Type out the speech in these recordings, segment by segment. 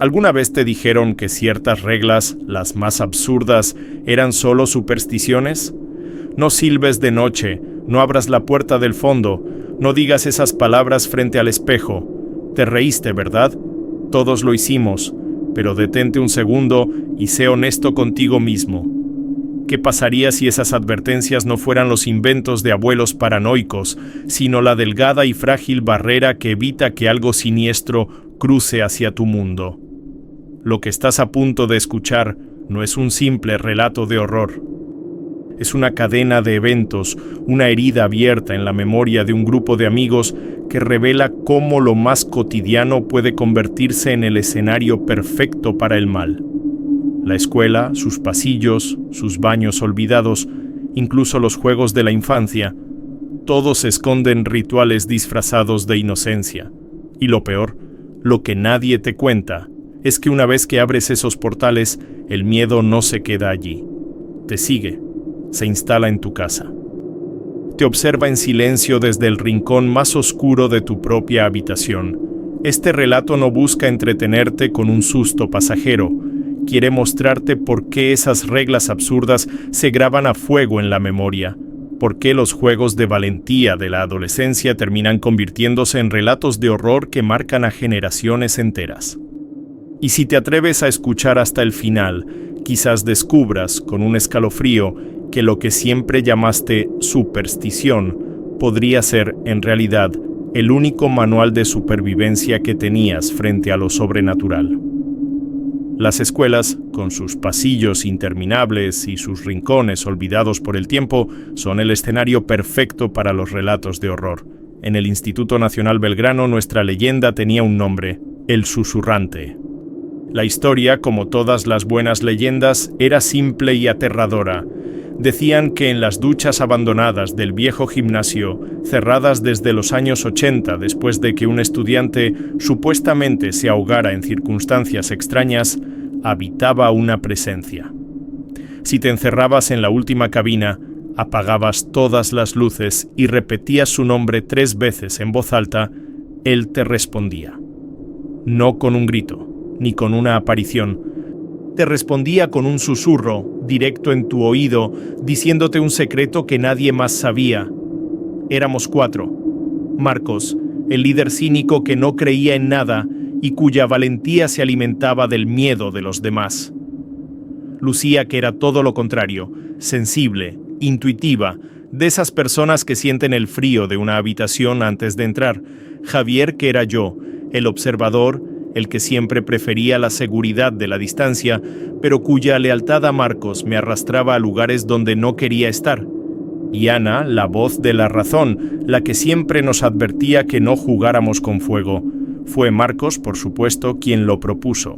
¿Alguna vez te dijeron que ciertas reglas, las más absurdas, eran solo supersticiones? No silbes de noche, no abras la puerta del fondo, no digas esas palabras frente al espejo. Te reíste, ¿verdad? Todos lo hicimos, pero detente un segundo y sé honesto contigo mismo. ¿Qué pasaría si esas advertencias no fueran los inventos de abuelos paranoicos, sino la delgada y frágil barrera que evita que algo siniestro cruce hacia tu mundo? Lo que estás a punto de escuchar no es un simple relato de horror. Es una cadena de eventos, una herida abierta en la memoria de un grupo de amigos que revela cómo lo más cotidiano puede convertirse en el escenario perfecto para el mal. La escuela, sus pasillos, sus baños olvidados, incluso los juegos de la infancia, todos esconden rituales disfrazados de inocencia. Y lo peor, lo que nadie te cuenta, es que una vez que abres esos portales, el miedo no se queda allí. Te sigue, se instala en tu casa. Te observa en silencio desde el rincón más oscuro de tu propia habitación. Este relato no busca entretenerte con un susto pasajero. Quiere mostrarte por qué esas reglas absurdas se graban a fuego en la memoria, por qué los juegos de valentía de la adolescencia terminan convirtiéndose en relatos de horror que marcan a generaciones enteras. Y si te atreves a escuchar hasta el final, quizás descubras, con un escalofrío, que lo que siempre llamaste superstición podría ser, en realidad, el único manual de supervivencia que tenías frente a lo sobrenatural. Las escuelas, con sus pasillos interminables y sus rincones olvidados por el tiempo, son el escenario perfecto para los relatos de horror. En el Instituto Nacional Belgrano nuestra leyenda tenía un nombre: el susurrante. La historia, como todas las buenas leyendas, era simple y aterradora. Decían que en las duchas abandonadas del viejo gimnasio, cerradas desde los años 80 después de que un estudiante supuestamente se ahogara en circunstancias extrañas, habitaba una presencia. Si te encerrabas en la última cabina, apagabas todas las luces y repetías su nombre 3 veces en voz alta, él te respondía. No con un grito, ni con una aparición. Te respondía con un susurro, directo en tu oído, diciéndote un secreto que nadie más sabía. Éramos 4. Marcos, el líder cínico que no creía en nada y cuya valentía se alimentaba del miedo de los demás. Lucía, que era todo lo contrario, sensible, intuitiva, de esas personas que sienten el frío de una habitación antes de entrar. Javier, que era yo, el observador, el que siempre prefería la seguridad de la distancia, pero cuya lealtad a Marcos me arrastraba a lugares donde no quería estar. Y Ana, la voz de la razón, la que siempre nos advertía que no jugáramos con fuego. Fue Marcos, por supuesto, quien lo propuso.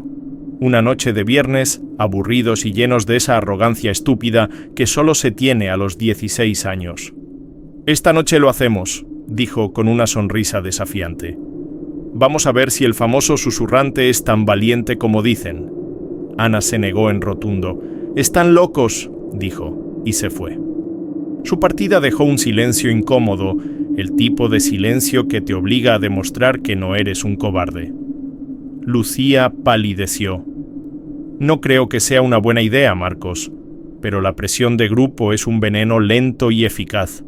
Una noche de viernes, aburridos y llenos de esa arrogancia estúpida que solo se tiene a los 16 años. «Esta noche lo hacemos», dijo con una sonrisa desafiante. «Vamos a ver si el famoso susurrante es tan valiente como dicen». Ana se negó en rotundo. «Están locos», dijo, y se fue. Su partida dejó un silencio incómodo, el tipo de silencio que te obliga a demostrar que no eres un cobarde. Lucía palideció. «No creo que sea una buena idea, Marcos, pero la presión de grupo es un veneno lento y eficaz».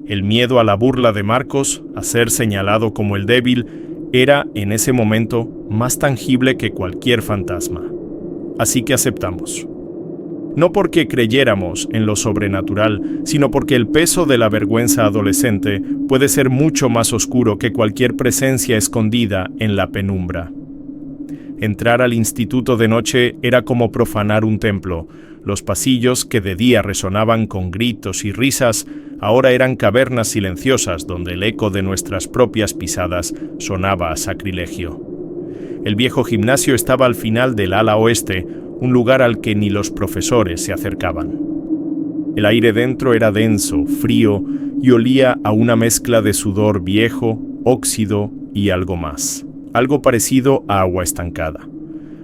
El miedo a la burla de Marcos, a ser señalado como el débil, era, en ese momento, más tangible que cualquier fantasma. Así que aceptamos. No porque creyéramos en lo sobrenatural, sino porque el peso de la vergüenza adolescente puede ser mucho más oscuro que cualquier presencia escondida en la penumbra. Entrar al instituto de noche era como profanar un templo. Los pasillos, que de día resonaban con gritos y risas, ahora eran cavernas silenciosas donde el eco de nuestras propias pisadas sonaba a sacrilegio. El viejo gimnasio estaba al final del ala oeste, un lugar al que ni los profesores se acercaban. El aire dentro era denso, frío y olía a una mezcla de sudor viejo, óxido y algo más. Algo parecido a agua estancada.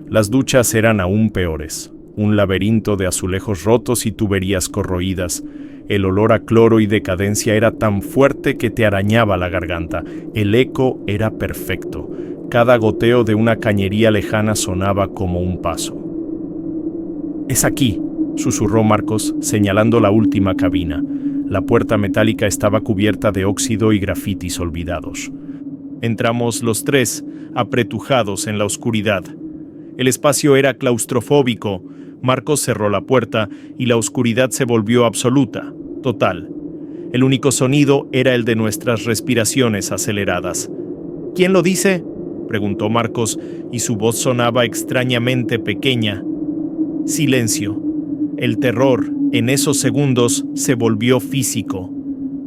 Las duchas eran aún peores. Un laberinto de azulejos rotos y tuberías corroídas. El olor a cloro y decadencia era tan fuerte que te arañaba la garganta. El eco era perfecto. Cada goteo de una cañería lejana sonaba como un paso. «Es aquí», susurró Marcos, señalando la última cabina. La puerta metálica estaba cubierta de óxido y grafitis olvidados. Entramos los tres, apretujados en la oscuridad. El espacio era claustrofóbico. Marcos cerró la puerta y la oscuridad se volvió absoluta, total. El único sonido era el de nuestras respiraciones aceleradas. «¿Quién lo dice?», preguntó Marcos, y su voz sonaba extrañamente pequeña. Silencio. El terror, en esos segundos, se volvió físico.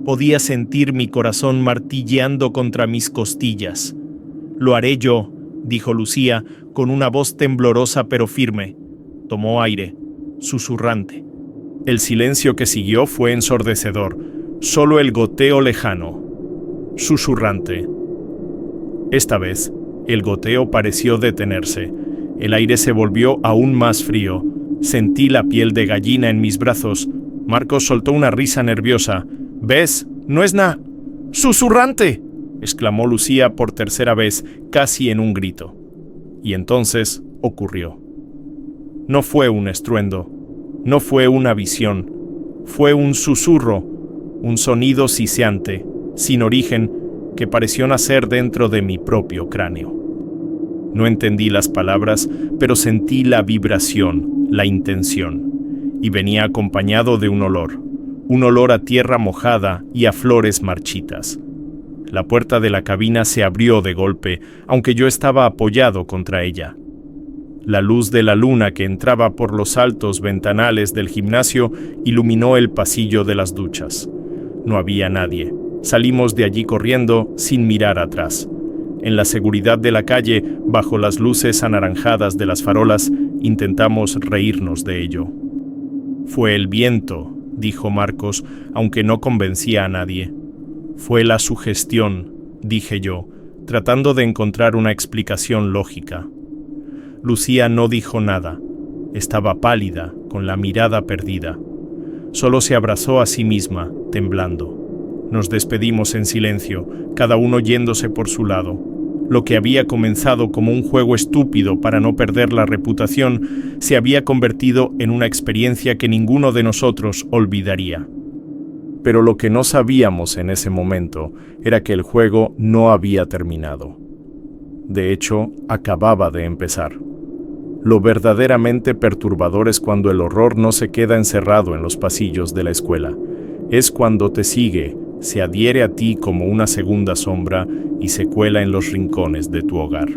Podía sentir mi corazón martilleando contra mis costillas. «Lo haré yo», dijo Lucía, con una voz temblorosa pero firme. Tomó aire, susurrante. El silencio que siguió fue ensordecedor. Solo el goteo lejano, susurrante. Esta vez, el goteo pareció detenerse. El aire se volvió aún más frío. Sentí la piel de gallina en mis brazos. Marcos soltó una risa nerviosa. «¿Ves? No es nada. ¡Susurrante!», exclamó Lucía por tercera vez, casi en un grito. Y entonces ocurrió. No fue un estruendo, no fue una visión, fue un susurro, un sonido siseante, sin origen, que pareció nacer dentro de mi propio cráneo. No entendí las palabras, pero sentí la vibración, la intención, y venía acompañado de un olor a tierra mojada y a flores marchitas. La puerta de la cabina se abrió de golpe, aunque yo estaba apoyado contra ella. La luz de la luna que entraba por los altos ventanales del gimnasio iluminó el pasillo de las duchas. No había nadie. Salimos de allí corriendo sin mirar atrás. En la seguridad de la calle, bajo las luces anaranjadas de las farolas, intentamos reírnos de ello. «Fue el viento», dijo Marcos, aunque no convencía a nadie. «Fue la sugestión», dije yo, tratando de encontrar una explicación lógica. Lucía no dijo nada. Estaba pálida, con la mirada perdida. Solo se abrazó a sí misma, temblando. Nos despedimos en silencio, cada uno yéndose por su lado. Lo que había comenzado como un juego estúpido para no perder la reputación, se había convertido en una experiencia que ninguno de nosotros olvidaría. Pero lo que no sabíamos en ese momento era que el juego no había terminado. De hecho, acababa de empezar. Lo verdaderamente perturbador es cuando el horror no se queda encerrado en los pasillos de la escuela. Es cuando te sigue, se adhiere a ti como una segunda sombra y se cuela en los rincones de tu hogar.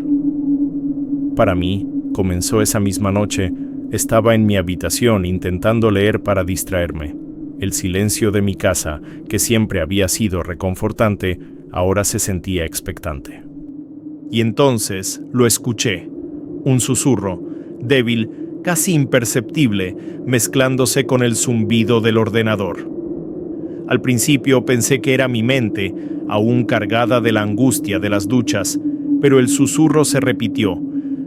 Para mí, comenzó esa misma noche, estaba en mi habitación intentando leer para distraerme. El silencio de mi casa, que siempre había sido reconfortante, ahora se sentía expectante. Y entonces lo escuché, un susurro, débil, casi imperceptible, mezclándose con el zumbido del ordenador. Al principio pensé que era mi mente, aún cargada de la angustia de las duchas, pero el susurro se repitió.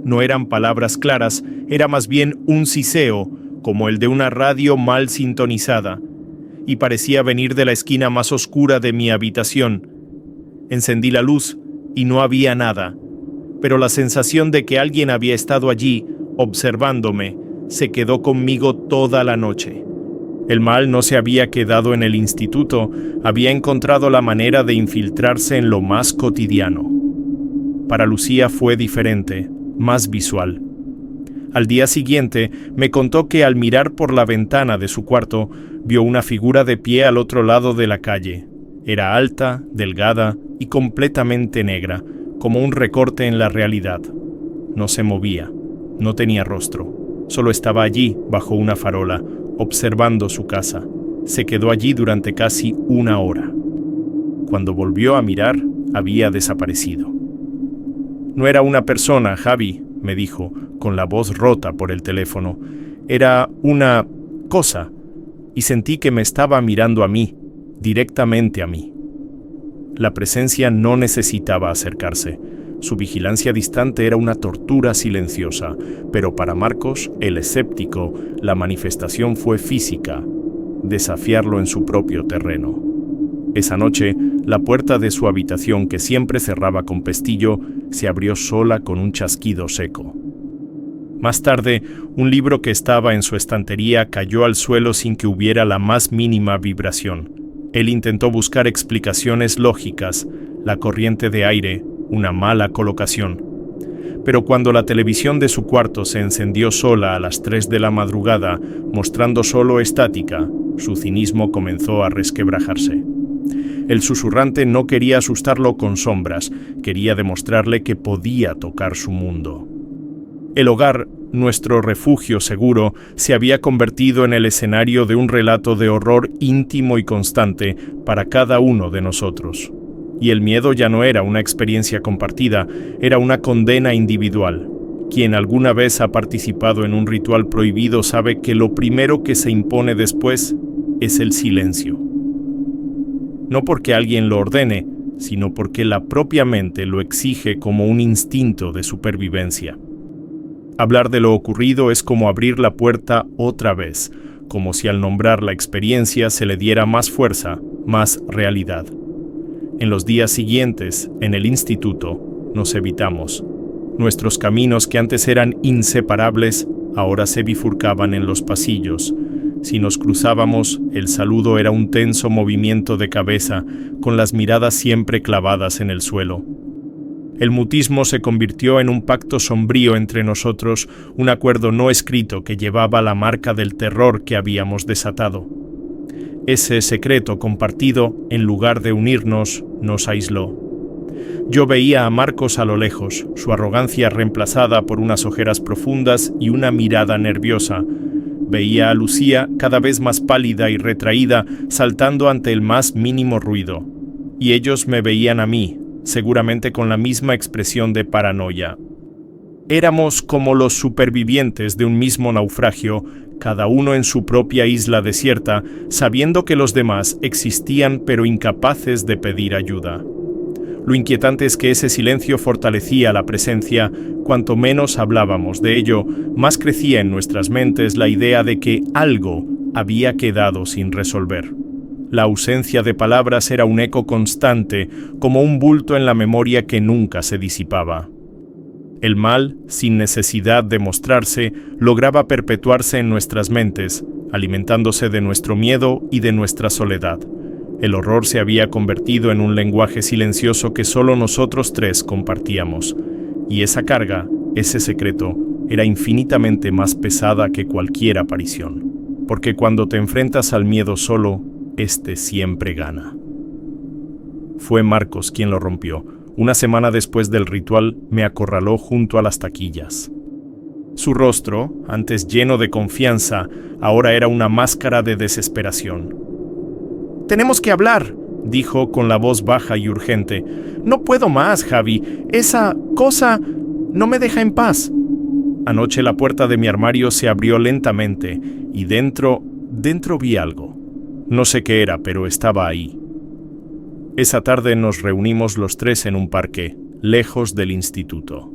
No eran palabras claras, era más bien un siseo, como el de una radio mal sintonizada, y parecía venir de la esquina más oscura de mi habitación. Encendí la luz y no había nada, pero la sensación de que alguien había estado allí, observándome, se quedó conmigo toda la noche. El mal no se había quedado en el instituto, había encontrado la manera de infiltrarse en lo más cotidiano. Para Lucía fue diferente, más visual. Al día siguiente me contó que al mirar por la ventana de su cuarto, vio una figura de pie al otro lado de la calle. Era alta, delgada y completamente negra, como un recorte en la realidad. No se movía, no tenía rostro, solo estaba allí bajo una farola, observando su casa. Se quedó allí durante casi una hora. Cuando volvió a mirar, había desaparecido. «No era una persona, Javi», me dijo, con la voz rota por el teléfono. «Era una cosa, y sentí que me estaba mirando a mí, directamente a mí». La presencia no necesitaba acercarse. Su vigilancia distante era una tortura silenciosa, pero para Marcos, el escéptico, la manifestación fue física, desafiarlo en su propio terreno. Esa noche, la puerta de su habitación, que siempre cerraba con pestillo, se abrió sola con un chasquido seco. Más tarde, un libro que estaba en su estantería cayó al suelo sin que hubiera la más mínima vibración. Él intentó buscar explicaciones lógicas, la corriente de aire, una mala colocación. Pero cuando la televisión de su cuarto se encendió sola a las 3 de la madrugada, mostrando solo estática, su cinismo comenzó a resquebrajarse. El susurrante no quería asustarlo con sombras, quería demostrarle que podía tocar su mundo. El hogar, nuestro refugio seguro, se había convertido en el escenario de un relato de horror íntimo y constante para cada uno de nosotros. Y el miedo ya no era una experiencia compartida, era una condena individual. Quien alguna vez ha participado en un ritual prohibido sabe que lo primero que se impone después es el silencio. No porque alguien lo ordene, sino porque la propia mente lo exige como un instinto de supervivencia. Hablar de lo ocurrido es como abrir la puerta otra vez, como si al nombrar la experiencia se le diera más fuerza, más realidad. En los días siguientes, en el instituto, nos evitamos. Nuestros caminos que antes eran inseparables, ahora se bifurcaban en los pasillos. Si nos cruzábamos, el saludo era un tenso movimiento de cabeza, con las miradas siempre clavadas en el suelo. El mutismo se convirtió en un pacto sombrío entre nosotros, un acuerdo no escrito que llevaba la marca del terror que habíamos desatado. Ese secreto compartido, en lugar de unirnos, nos aisló. Yo veía a Marcos a lo lejos, su arrogancia reemplazada por unas ojeras profundas y una mirada nerviosa. Veía a Lucía, cada vez más pálida y retraída, saltando ante el más mínimo ruido. Y ellos me veían a mí, seguramente con la misma expresión de paranoia. Éramos como los supervivientes de un mismo naufragio, cada uno en su propia isla desierta, sabiendo que los demás existían pero incapaces de pedir ayuda. Lo inquietante es que ese silencio fortalecía la presencia. Cuanto menos hablábamos de ello, más crecía en nuestras mentes la idea de que algo había quedado sin resolver. La ausencia de palabras era un eco constante, como un bulto en la memoria que nunca se disipaba. El mal, sin necesidad de mostrarse, lograba perpetuarse en nuestras mentes, alimentándose de nuestro miedo y de nuestra soledad. El horror se había convertido en un lenguaje silencioso que solo nosotros tres compartíamos. Y esa carga, ese secreto, era infinitamente más pesada que cualquier aparición. Porque cuando te enfrentas al miedo solo, este siempre gana. Fue Marcos quien lo rompió. Una semana después del ritual, me acorraló junto a las taquillas. Su rostro, antes lleno de confianza, ahora era una máscara de desesperación. «Tenemos que hablar», dijo con la voz baja y urgente. «No puedo más, Javi. Esa cosa no me deja en paz». Anoche la puerta de mi armario se abrió lentamente y dentro vi algo. No sé qué era, pero estaba ahí. Esa tarde nos reunimos los tres en un parque, lejos del instituto.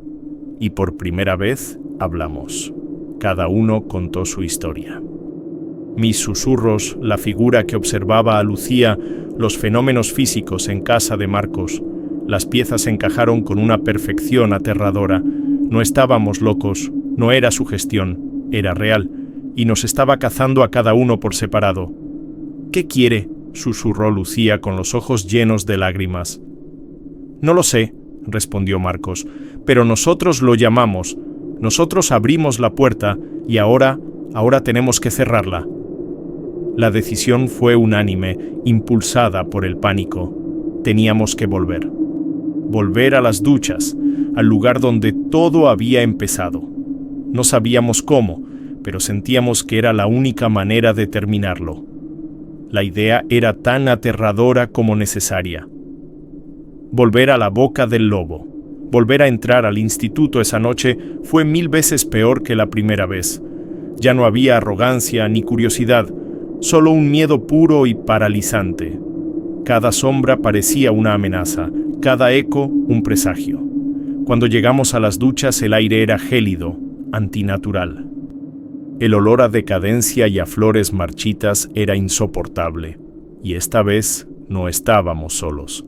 Y por primera vez hablamos. Cada uno contó su historia. Mis susurros, la figura que observaba a Lucía, los fenómenos físicos en casa de Marcos. Las piezas encajaron con una perfección aterradora. No estábamos locos, no era sugestión, era real, y nos estaba cazando a cada uno por separado. «¿Qué quiere?», susurró Lucía con los ojos llenos de lágrimas. «No lo sé», respondió Marcos, «pero nosotros lo llamamos, nosotros abrimos la puerta y ahora tenemos que cerrarla». La decisión fue unánime, impulsada por el pánico. Teníamos que volver. Volver a las duchas, al lugar donde todo había empezado. No sabíamos cómo, pero sentíamos que era la única manera de terminarlo. La idea era tan aterradora como necesaria. Volver a la boca del lobo, volver a entrar al instituto esa noche fue 1000 veces peor que la primera vez. Ya no había arrogancia ni curiosidad, solo un miedo puro y paralizante. Cada sombra parecía una amenaza, cada eco un presagio. Cuando llegamos a las duchas el aire era gélido, antinatural. El olor a decadencia y a flores marchitas era insoportable, y esta vez no estábamos solos.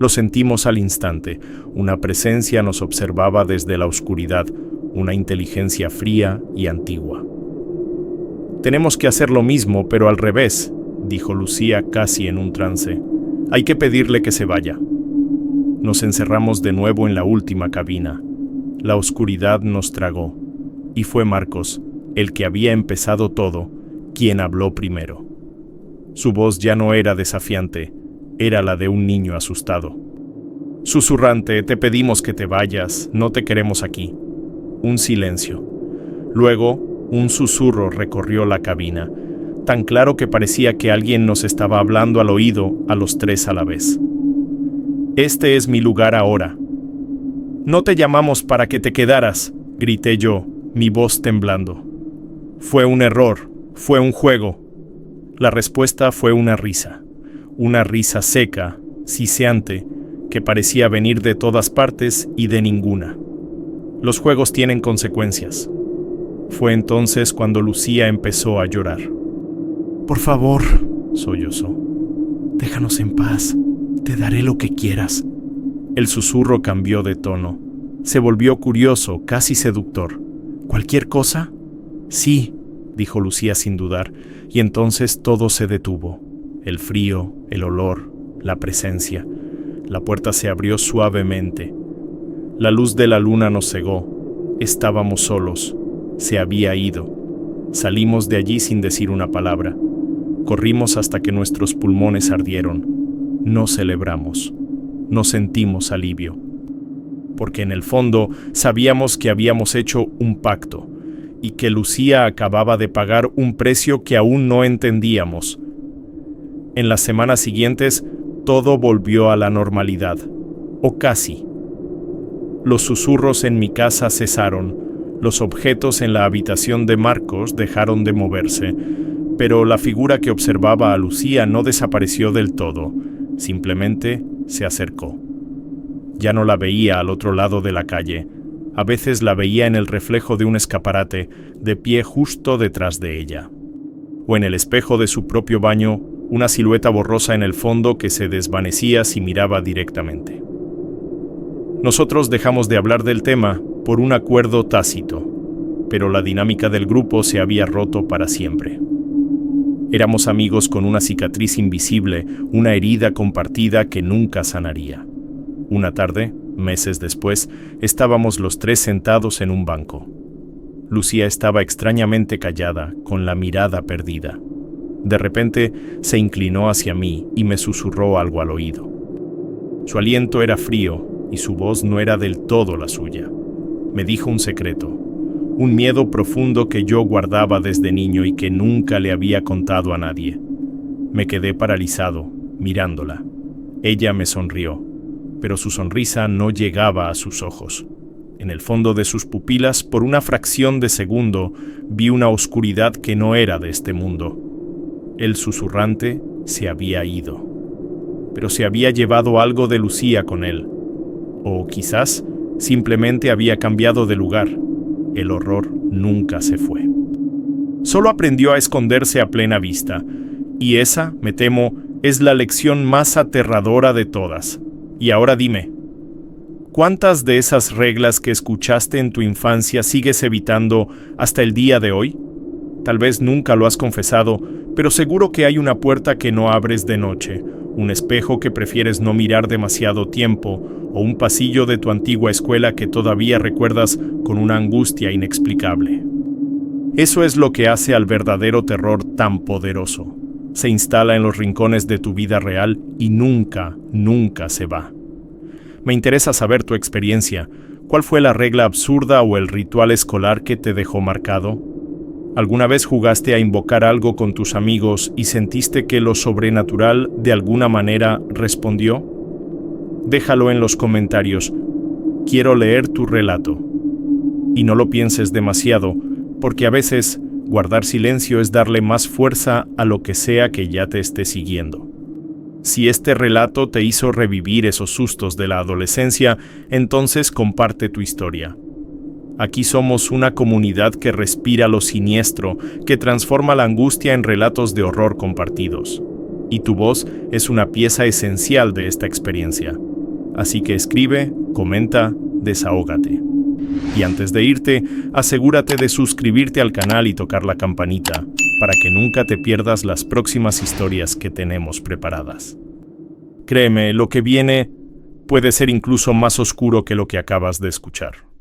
Lo sentimos al instante. Una presencia nos observaba desde la oscuridad, una inteligencia fría y antigua. «Tenemos que hacer lo mismo, pero al revés», dijo Lucía casi en un trance. «Hay que pedirle que se vaya». Nos encerramos de nuevo en la última cabina. La oscuridad nos tragó, y fue Marcos, el que había empezado todo, quien habló primero. Su voz ya no era desafiante, era la de un niño asustado. «Susurrante, te pedimos que te vayas, no te queremos aquí». Un silencio. Luego, un susurro recorrió la cabina, tan claro que parecía que alguien nos estaba hablando al oído a los tres a la vez. «Este es mi lugar ahora». «No te llamamos para que te quedaras», grité yo, mi voz temblando. «Fue un error, fue un juego». La respuesta fue una risa seca, siseante, que parecía venir de todas partes y de ninguna. Los juegos tienen consecuencias. Fue entonces cuando Lucía empezó a llorar. «Por favor», sollozó, «déjanos en paz, te daré lo que quieras». El susurro cambió de tono. Se volvió curioso, casi seductor. «¿Cualquier cosa?» «Sí», dijo Lucía sin dudar, y entonces todo se detuvo. El frío, el olor, la presencia. La puerta se abrió suavemente. La luz de la luna nos cegó. Estábamos solos. Se había ido. Salimos de allí sin decir una palabra. Corrimos hasta que nuestros pulmones ardieron. No celebramos. No sentimos alivio. Porque en el fondo sabíamos que habíamos hecho un pacto y que Lucía acababa de pagar un precio que aún no entendíamos. En las semanas siguientes, todo volvió a la normalidad, o casi. Los susurros en mi casa cesaron, los objetos en la habitación de Marcos dejaron de moverse, pero la figura que observaba a Lucía no desapareció del todo, simplemente se acercó. Ya no la veía al otro lado de la calle, a veces la veía en el reflejo de un escaparate, de pie justo detrás de ella. O en el espejo de su propio baño, una silueta borrosa en el fondo que se desvanecía si miraba directamente. Nosotros dejamos de hablar del tema por un acuerdo tácito, pero la dinámica del grupo se había roto para siempre. Éramos amigos con una cicatriz invisible, una herida compartida que nunca sanaría. Una tarde, meses después, estábamos los tres sentados en un banco. Lucía estaba extrañamente callada, con la mirada perdida. De repente, se inclinó hacia mí y me susurró algo al oído. Su aliento era frío y su voz no era del todo la suya. Me dijo un secreto, un miedo profundo que yo guardaba desde niño y que nunca le había contado a nadie. Me quedé paralizado, mirándola. Ella me sonrió, pero su sonrisa no llegaba a sus ojos. En el fondo de sus pupilas, por una fracción de segundo, vi una oscuridad que no era de este mundo. El susurrante se había ido, pero se había llevado algo de Lucía con él. O quizás simplemente había cambiado de lugar. El horror nunca se fue. Solo aprendió a esconderse a plena vista, y esa, me temo, es la lección más aterradora de todas. Y ahora dime, ¿cuántas de esas reglas que escuchaste en tu infancia sigues evitando hasta el día de hoy? Tal vez nunca lo has confesado, pero seguro que hay una puerta que no abres de noche, un espejo que prefieres no mirar demasiado tiempo, o un pasillo de tu antigua escuela que todavía recuerdas con una angustia inexplicable. Eso es lo que hace al verdadero terror tan poderoso. Se instala en los rincones de tu vida real y nunca, nunca se va. Me interesa saber tu experiencia. ¿Cuál fue la regla absurda o el ritual escolar que te dejó marcado? ¿Alguna vez jugaste a invocar algo con tus amigos y sentiste que lo sobrenatural de alguna manera respondió? Déjalo en los comentarios. Quiero leer tu relato. Y no lo pienses demasiado, porque a veces guardar silencio es darle más fuerza a lo que sea que ya te esté siguiendo. Si este relato te hizo revivir esos sustos de la adolescencia, entonces comparte tu historia. Aquí somos una comunidad que respira lo siniestro, que transforma la angustia en relatos de horror compartidos. Y tu voz es una pieza esencial de esta experiencia. Así que escribe, comenta, desahógate. Y antes de irte, asegúrate de suscribirte al canal y tocar la campanita, para que nunca te pierdas las próximas historias que tenemos preparadas. Créeme, lo que viene puede ser incluso más oscuro que lo que acabas de escuchar.